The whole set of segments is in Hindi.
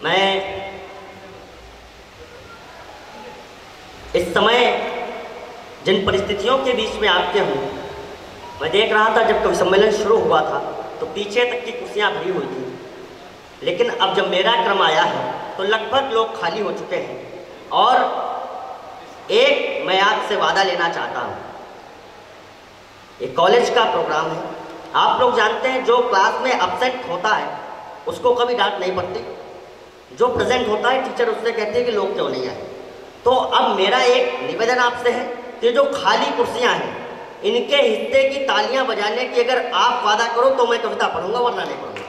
मैं इस समय जिन परिस्थितियों के बीच में आपके हूँ, मैं देख रहा था जब कवि सम्मेलन शुरू हुआ था तो पीछे तक की कुर्सियाँ भरी हुई थी, लेकिन अब जब मेरा क्रम आया है तो लगभग लोग खाली हो चुके हैं। और एक मैं आपसे वादा लेना चाहता हूँ, ये कॉलेज का प्रोग्राम है। आप लोग जानते हैं जो क्लास में एब्सेंट होता है उसको कभी डांट नहीं पड़ती, जो प्रेजेंट होता है टीचर उससे कहती है कि लोग क्यों नहीं आए। तो अब मेरा एक निवेदन आपसे है कि जो खाली कुर्सियां हैं इनके हिस्से की तालियां बजाने की अगर आप वादा करो तो मैं कविता पढ़ूंगा, वरना नहीं पढ़ूंगा।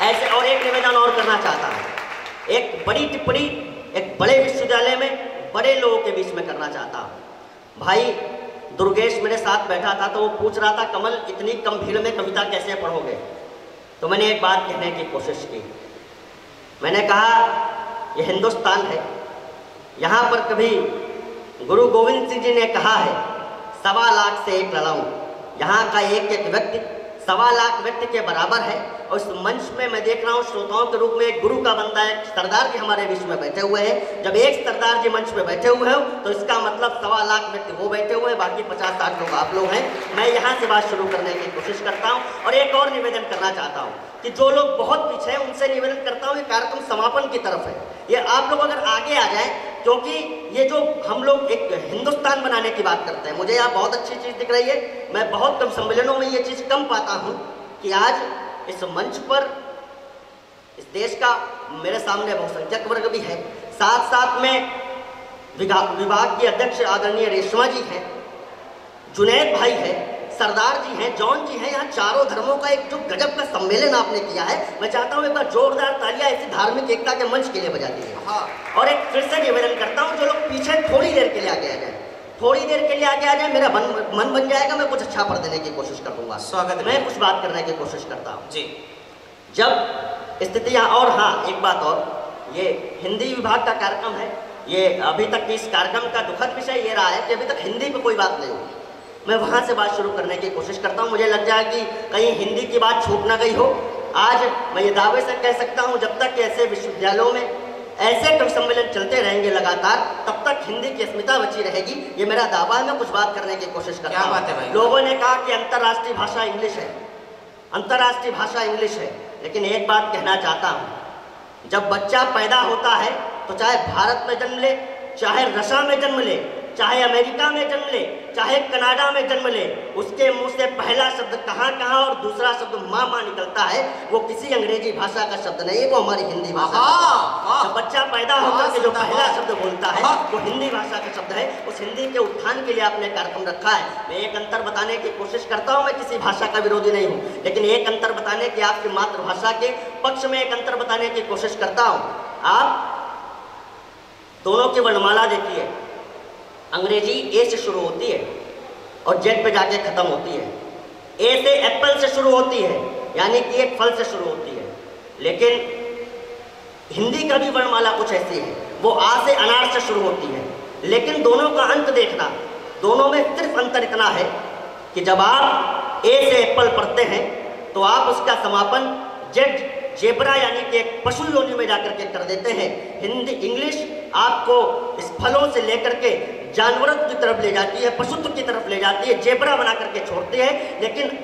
ऐसे और एक निवेदन और करना चाहता हूँ, एक बड़ी टिप्पणी एक बड़े विश्वविद्यालय में बड़े लोगों के बीच में करना चाहता हूँ। भाई दुर्गेश मेरे साथ बैठा था तो वो पूछ रहा था कमल इतनी कम भीड़ में कविता कैसे पढ़ोगे। तो मैंने एक बात कहने की कोशिश की, मैंने कहा यह हिंदुस्तान है, यहाँ पर कभी गुरु गोविंद सिंह जी ने कहा है 1.25 लाख से एक लड़ाऊं। यहाँ का एक एक व्यक्ति 1.25 लाख व्यक्ति के बराबर है। और इस मंच में मैं देख रहा हूँ श्रोताओं के रूप में एक गुरु का बंदा एक सरदार जी हमारे बीच में बैठे हुए हैं। जब एक सरदार जी मंच में बैठे हुए हो तो इसका मतलब 1.25 लाख व्यक्ति वो बैठे हुए हैं, बाकी 50-60 लोग आप लोग हैं। मैं यहाँ से बात शुरू करने की कोशिश करता हूँ और एक और निवेदन करना चाहता हूँ कि जो लोग बहुत पीछे हैं उनसे निवेदन करता हूँ, ये कार्यक्रम समापन की तरफ है, ये आप लोग अगर आगे आ जाएं, क्योंकि ये जो हम लोग एक हिंदुस्तान बनाने की बात करते हैं, मुझे यहाँ बहुत अच्छी चीज़ दिख रही है। मैं बहुत कम सम्मेलनों में ये चीज़ कम पाता हूँ कि आज इस मंच पर इस देश का मेरे सामने बहुसंख्यक वर्ग भी है, साथ साथ में विभाग की अध्यक्ष आदरणीय रेशमा जी हैं, जुनैद भाई है, सरदार जी हैं, जॉन जी हैं। यहाँ चारों धर्मों का एक जो गजब का सम्मेलन आपने किया है, मैं चाहता हूँ एक बार जोरदार तालियां ऐसी धार्मिक एकता के मंच के लिए बजा दीजिए। और एक फिर से निवेदन करता हूँ जो लोग पीछे थोड़ी देर के लिए आगे आ जाए, थोड़ी देर के लिए आगे आ जाए, मेरा मन बन जाएगा, मैं कुछ अच्छा पढ़ देने की कोशिश करूँगा। स्वागत, मैं कुछ बात करने की कोशिश करता हूँ जी। जब स्थितियाँ और हाँ एक बात और, ये हिंदी विभाग का कार्यक्रम है, ये अभी तक इस कार्यक्रम का दुखद विषय ये रहा है कि अभी तक हिंदी पर कोई बात नहीं हुई। मैं वहाँ से बात शुरू करने की कोशिश करता हूँ, मुझे लग जाए कि कहीं हिंदी की बात छूट ना गई हो। आज मैं ये दावे से कह सकता हूँ जब तक ऐसे विश्वविद्यालयों में ऐसे कवि सम्मेलन चलते रहेंगे लगातार, तब तक हिंदी की अस्मिता बची रहेगी, ये मेरा दावा है। मैं कुछ बात करने की कोशिश करता हूँ। लोगों ने कहा कि अंतर्राष्ट्रीय भाषा इंग्लिश है, अंतर्राष्ट्रीय भाषा इंग्लिश है, लेकिन एक बात कहना चाहता हूँ, जब बच्चा पैदा होता है तो चाहे भारत में जन्म ले, चाहे रशिया में जन्म ले, चाहे अमेरिका में जन्म ले, चाहे कनाडा में जन्म ले, उसके मुंह से पहला शब्द कहाँ कहाँ और दूसरा शब्द माँ माँ निकलता है, वो किसी अंग्रेजी भाषा का शब्द नहीं है, वो हमारी हिंदी भाषा का। जब बच्चा पैदा होकर के जो पहला शब्द बोलता है वो हिंदी भाषा का शब्द है। उस हिंदी के उत्थान के लिए आपने कार्यक्रम रखा है। मैं एक अंतर बताने की कोशिश करता हूँ, मैं किसी भाषा का विरोधी नहीं हूँ, लेकिन एक अंतर बताने की, आपकी मातृभाषा के पक्ष में एक अंतर बताने की कोशिश करता हूँ। आप दोनों की वर्णमाला देखिए, अंग्रेजी ए से शुरू होती है और जेड पे जाके खत्म होती है। ए से एप्पल से शुरू होती है, यानी कि एक फल से शुरू होती है, लेकिन हिंदी का भी वर्णमाला कुछ ऐसी है, वो आ से अनार से शुरू होती है। लेकिन दोनों का अंत देखना, दोनों में सिर्फ अंतर इतना है कि जब आप ए से एप्पल पढ़ते हैं तो आप उसका समापन जेड जेब्रा यानी कि एक पशु योनि में जाकर के कर देते हैं। हिंदी इंग्लिश आपको इस फलों से लेकर के जानवरों की तरफ ले जाती है, पशुत्व की तरफ ले जाती है, जेब्रा बना करके छोड़ती है। लेकिन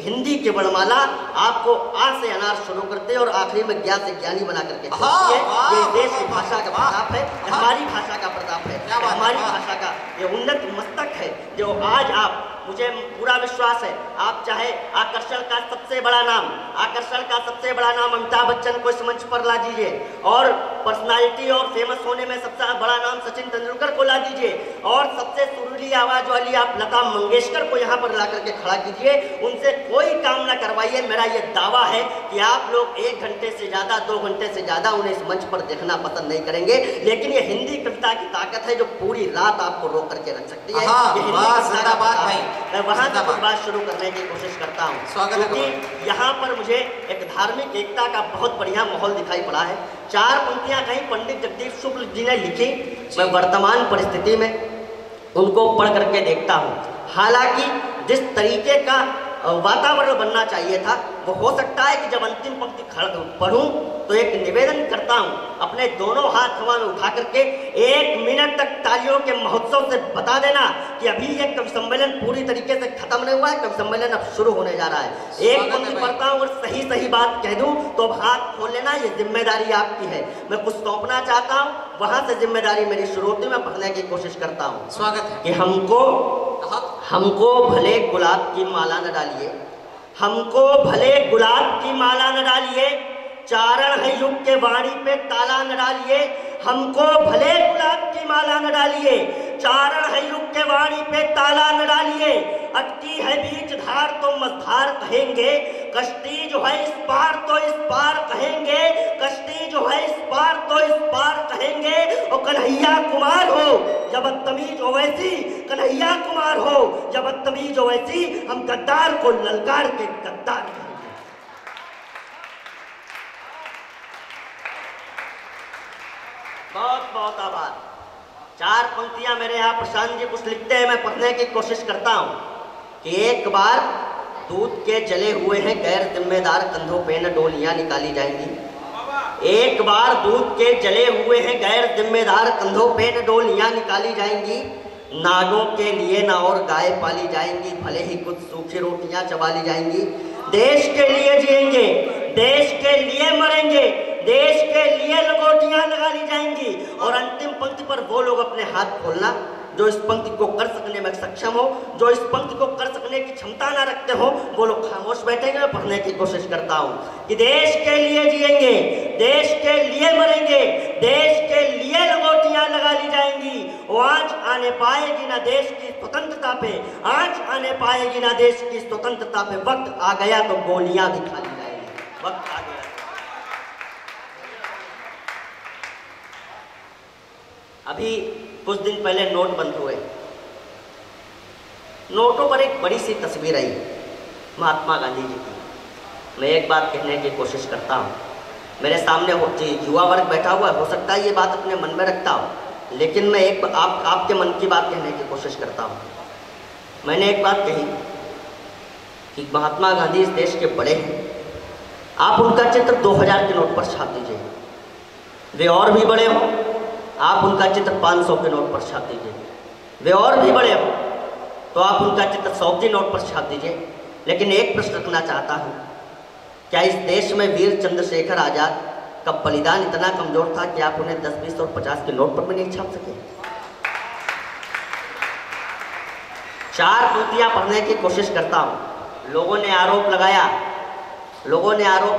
हिंदी की वर्णमाला आपको आ से अनार शुरू करते हैं और आखिरी में ज्ञा से ज्ञानी बना करके छोड़ती है। ये देश की भाषा का प्रताप है, हमारी भाषा का प्रताप है, हमारी भाषा का ये उन्नत मस्तक है जो आज आप, मुझे पूरा विश्वास है, आप चाहे आकर्षण का सबसे बड़ा नाम, आकर्षण का सबसे बड़ा नाम अमिताभ बच्चन को इस मंच पर ला दीजिए, और पर्सनालिटी और फेमस होने में सबसे बड़ा नाम सचिन तेंदुलकर को ला दीजिए, और सबसे सुरीली आवाज वाली आप लता मंगेशकर को यहाँ पर ला करके खड़ा कीजिए। उनसे कोई काम ना करवाइए। मेरा ये दावा है कि आप लोग 1 घंटे से ज़्यादा, 2 घंटे से ज़्यादा उन्हें इस मंच पर देखना पसंद नहीं करेंगे, लेकिन ये हिंदी कविता की ताकत है जो पूरी रात आपको रोक करके रख सकती है। ये हिंदी कविता का बात है। मैं वहाँ से कुछ बात शुरू करने की कोशिश करता हूँ, क्योंकि यहाँ पर मुझे एक धार्मिक एकता का बहुत बढ़िया माहौल दिखाई पड़ा है। 4 पंक्तियाँ कहीं पंडित जगदीश शुक्ल जी ने लिखी, मैं वर्तमान परिस्थिति में उनको पढ़ करके देखता हूँ। हालांकि जिस तरीके का वातावरण बनना चाहिए था। वो हो सकता है कि जब अंतिम पंक्ति पढ़ूं तो एक निवेदन करता हूं, अपने दोनों हाथ हवा में उठा करके 1 मिनट तक तालियों के महोत्सव से बता देना कि अभी ये कवि सम्मेलन पूरी तरीके से खत्म नहीं हुआ है, कवि सम्मेलन अब शुरू होने जा रहा है। एक पंक्ति पढ़ता हूं और सही सही बात कह दूं तो अब हाथ खोल लेना, ये जिम्मेदारी आपकी है। मैं कुछ सौंपना चाहता हूं, वहां से जिम्मेदारी मेरी शुरू होती है, मैं पढ़ने की कोशिश करता हूं। स्वागत है कि हमको भले गुलाब की माला न डालिए, हमको भले गुलाब की माला न डालिए, चारण है युग के वाणी पे ताला न डालिए। हमको भले गुलाब की माला न डालिए, चारण है युग के वाणी पे ताला न डालिए। अटकी है बीच धार तो मझधार कहेंगे, कश्ती जो है इस पार तो इस पार कहेंगे, कश्ती जो है इस पार तो इस पार कहेंगे। और कन्हैया कुमार हो जब बदतमीज ओवैसी, कन्हैया कुमार हो जब बदतमीज ओवैसी, हम गद्दार को ललकार के गद्दार कहेंगे। बहुत बहुत आभार। 4 पंक्तियां मेरे यहाँ प्रशांत जी कुछ लिखते हैं, मैं पढ़ने की कोशिश करता हूँ कि एक बार दूध के जले हुए हैं गैर जिम्मेदार कंधों पे न डोलियां निकाली जाएंगी। एक बार दूध के जले हुए हैं गैर जिम्मेदार कंधों पे न डोलियां निकाली जाएंगी। नागों के लिए न और गाय पाली जाएंगी, भले ही कुछ सूखी रोटियां चबा ली जाएंगी। देश के लिए जिएंगे, देश के लिए मरेंगे, देश के लिए लंगोटियां लगा ली जाएंगी। और अंतिम पंक्ति पर वो लोग अपने हाथ खोलना जो इस पंक्ति को कर सकने में सक्षम हो, जो इस पंक्ति को कर सकने की क्षमता ना रखते हो, वो लोग खामोश बैठेंगे। मैं पढ़ने की कोशिश करता हूँ कि देश के लिए जिएंगे, देश के लिए मरेंगे, देश के लिए लंगोटियां लगा ली जाएंगी। वो आज आने पाएगी ना देश की स्वतंत्रता पे, आज आने पाएगी ना देश की स्वतंत्रता पे। वक्त आ गया तो गोलियां भी खा ली जाएंगी, वक्त आ गया। अभी कुछ दिन पहले नोट बंद हुए, नोटों पर एक बड़ी सी तस्वीर आई महात्मा गांधी जी की। मैं एक बात कहने की कोशिश करता हूँ, मेरे सामने युवा वर्ग बैठा हुआ है, हो सकता है ये बात अपने मन में रखता हो, लेकिन मैं एक आपके मन की बात कहने की कोशिश करता हूँ। मैंने एक बात कही कि महात्मा गांधी इस देश के बड़े हैं, आप उनका चित्र 2000 के नोट पर छाप दीजिए। वे और भी बड़े हों, आप उनका चित्र 500 के नोट पर छाप दीजिए। वे और भी बड़े हो तो आप उनका चित्र 100 के नोट पर छाप दीजिए। लेकिन एक प्रश्न रखना चाहता हूँ, क्या इस देश में वीर चंद्रशेखर आजाद का बलिदान इतना कमजोर था कि आप उन्हें 10, 20 और 50 के नोट पर भी नहीं छाप सके? 4 पंक्तियां पढ़ने की कोशिश करता हूँ। लोगों ने आरोप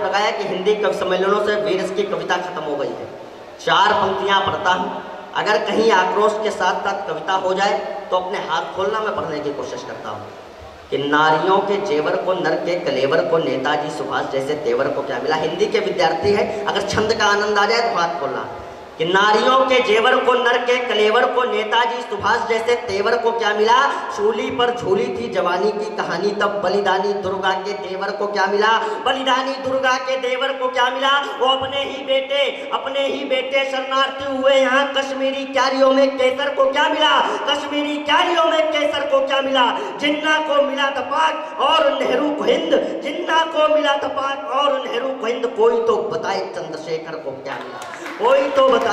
लगाया कि हिंदी कवि सम्मेलनों से वीर की कविता खत्म हो गई है। 4 पंक्तियां पढ़ता हूँ, अगर कहीं आक्रोश के साथ साथ कविता हो जाए तो अपने हाथ खोलना। मैं पढ़ने की कोशिश करता हूँ कि नारियों के जेवर को नर के कलेवर को नेताजी सुभाष जैसे तेवर को क्या मिला। हिंदी के विद्यार्थी है, अगर छंद का आनंद आ जाए तो हाथ खोलना कि नारियों के जेवर को नर के कलेवर को नेताजी सुभाष जैसे तेवर को क्या मिला। शूली पर झूली थी जवानी की कहानी, तब बलिदानी दुर्गा के देवर को क्या मिला। बलिदानी दुर्गा के देवर को क्या मिला। वो अपने ही बेटे शरणार्थी हुए यहाँ कश्मीरी क्यारियों में केसर को क्या मिला। कश्मीरी क्यारियों में केसर को क्या मिला। जिन्ना को मिला था पाक और नेहरू को हिंद, जिन्ना को मिला था पाक और नेहरू को हिंद। कोई तो बताए चंद्रशेखर को क्या मिला, कोई तो बताए।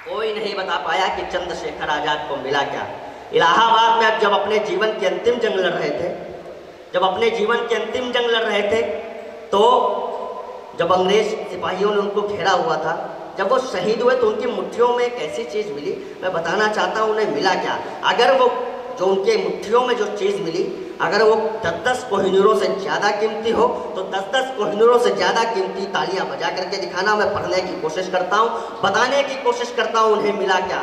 कोई नहीं बता पाया कि चंद्रशेखर आजाद को मिला क्या। इलाहाबाद में जब अपने जीवन की अंतिम जंग लड़ रहे थे, तो जब अंग्रेज सिपाहियों ने उनको घेरा हुआ था, जब वो शहीद हुए तो उनकी मुट्ठियों में एक ऐसी चीज मिली, मैं बताना चाहता हूँ उन्हें मिला क्या। अगर वो जो उनके मुट्ठियों में जो चीज मिली, अगर वो 10-10 कोहिनूरों से ज़्यादा कीमती हो तो 10-10 कोहिनूरों से ज़्यादा कीमती तालियां बजा करके दिखाना। मैं पढ़ने की कोशिश करता हूँ, बताने की कोशिश करता हूँ उन्हें मिला क्या।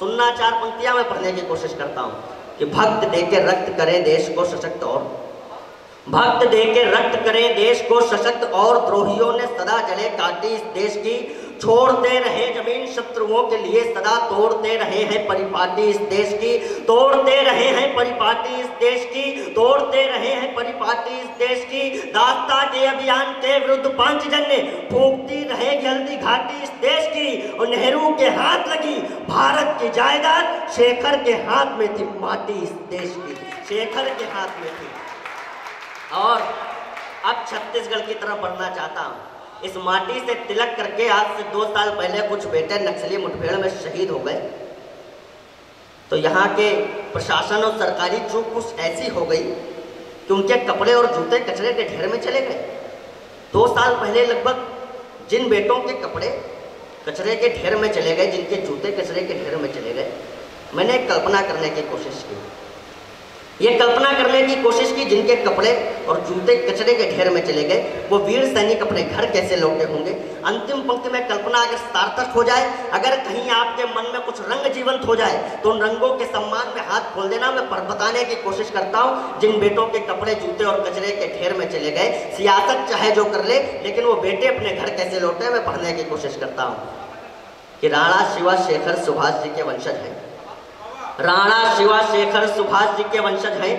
सुनना 4 पंक्तियां, मैं पढ़ने की कोशिश करता हूँ कि भक्त देके रक्त करें देश को सशक्त और, भक्त देके रक्त करें देश को सशक्त और, द्रोहियों ने सदा जले काटी इस देश की, छोड़ते रहे जमीन शत्रुओं के लिए सदा, तोड़ते रहे हैं परिपाटी इस देश की, तोड़ते रहे हैं परिपाटी इस देश की, तोड़ते रहे हैं परिपाटी इस देश की। दास्ता के अभियान के विरुद्ध पांचजन्य फूंकती रहेगी हल्दी घाटी इस देश की। और नेहरू के हाथ लगी भारत की जायदाद, शेखर के हाथ में थी माटी इस देश की, शेखर के हाथ में थी। और अब छत्तीसगढ़ की तरफ बढ़ना चाहता हूँ। इस माटी से तिलक करके आज से 2 साल पहले कुछ बेटे नक्सली मुठभेड़ में शहीद हो गए। तो यहाँ के प्रशासन और सरकारी चूक कुछ ऐसी हो गई कि उनके कपड़े और जूते कचरे के ढेर में चले गए। 2 साल पहले लगभग जिन बेटों के कपड़े कचरे के ढेर में चले गए, जिनके जूते कचरे के ढेर में चले गए, मैंने कल्पना करने की कोशिश की। ये कल्पना करने की कोशिश की जिनके कपड़े और जूते कचरे के ढेर में चले गए, वो वीर सैनिक अपने घर कैसे लौटे होंगे। अंतिम पंक्ति में कल्पना अगर सार्थक हो जाए, अगर कहीं आपके मन में कुछ रंग जीवंत हो जाए, तो उन रंगों के सम्मान में हाथ खोल देना। मैं बताने की कोशिश करता हूँ जिन बेटों के कपड़े जूते और कचरे के ढेर में चले गए, सियासत चाहे जो कर ले, लेकिन वो बेटे अपने घर कैसे लौटे, मैं पढ़ने की कोशिश करता हूँ कि राणा शिवा शेखर सुभाष जी के वंशज हैं। राणा शिवा शेखर सुभाष जी के वंशज हैं,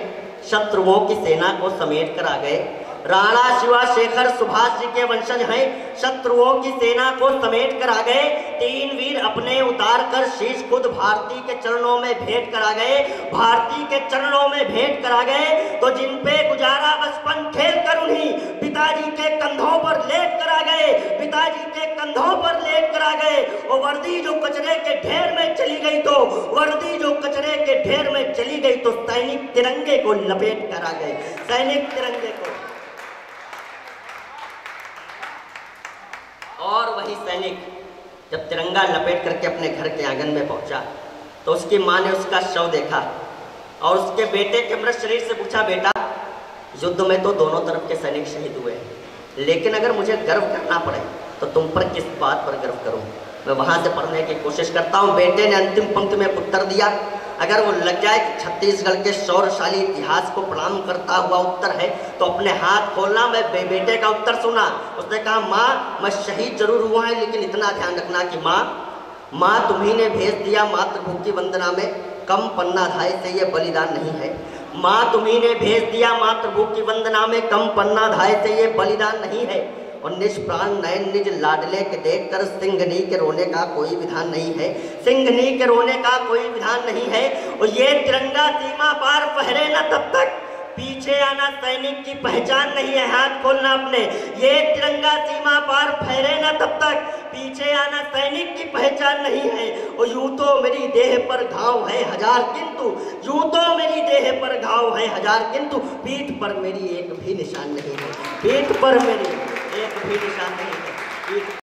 शत्रुओं की सेना को समेट कर आ गए। राणा शिवा शेखर सुभाष जी के वंशज हैं, शत्रुओं की सेना को समेट कर आ गए। 3 वीर अपने उतार कर शीश खुद भारती के चरणों में भेंट कर आ गए, भारती के चरणों में भेंट कर आ गए। तो जिन पे गुजारा बचपन खेल कर उन्हीं पिताजी के कंधों पर लेट कर आ गए, पिताजी के कंधों पर लेट कर आ गए। और वर्दी जो कचरे के ढेर में चली गई, तो वर्दी जो कचरे के ढेर में चली गई, तो सैनिक तिरंगे को लपेट कर आ गए, सैनिक तिरंगे को। और वही सैनिक जब तिरंगा लपेट करके अपने घर के आंगन में पहुंचा, तो उसकी मां ने उसका शव देखा और उसके बेटे के मृत शरीर से पूछा, बेटा युद्ध में तो दोनों तरफ के सैनिक शहीद हुए, लेकिन अगर मुझे गर्व करना पड़े तो तुम पर किस बात पर गर्व करूं। मैं वहां से पढ़ने की कोशिश करता हूं। बेटे ने अंतिम पंक्ति में उत्तर दिया, अगर वो लग जाए कि छत्तीसगढ़ के शौर्यशाली इतिहास को प्रणाम करता हुआ उत्तर है, तो अपने हाथ खोलना। मैं बेटे का उत्तर सुना। उसने कहा, माँ मैं शहीद जरूर हुआ है, लेकिन इतना ध्यान रखना कि माँ तुम्ही ने भेज दिया मातृभूमि की वंदना में, कम पन्ना धाय से ये बलिदान नहीं है। माँ तुम्ही ने भेज दिया मातृभूमि की वंदना में, कम पन्ना धाय से ये बलिदान नहीं है। और निष्प्राण नयन निज लाडले के देखकर सिंघनी के रोने का कोई विधान नहीं है, सिंघनी के रोने का कोई विधान नहीं है। और ये तिरंगा सीमा पार फहरे न तब तक, पीछे आना सैनिक की पहचान नहीं है। हाथ खोलना अपने। ये तिरंगा सीमा पार फहरे न तब तक, पीछे आना सैनिक की पहचान नहीं है। और यूं तो मेरी देह पर घाव है हजार, किंतु यूं तो मेरी देह पर घाव है हजार, किंतु पीठ पर मेरी एक भी निशान नहीं है, पीठ पर मेरी एक भी निशान नहीं है।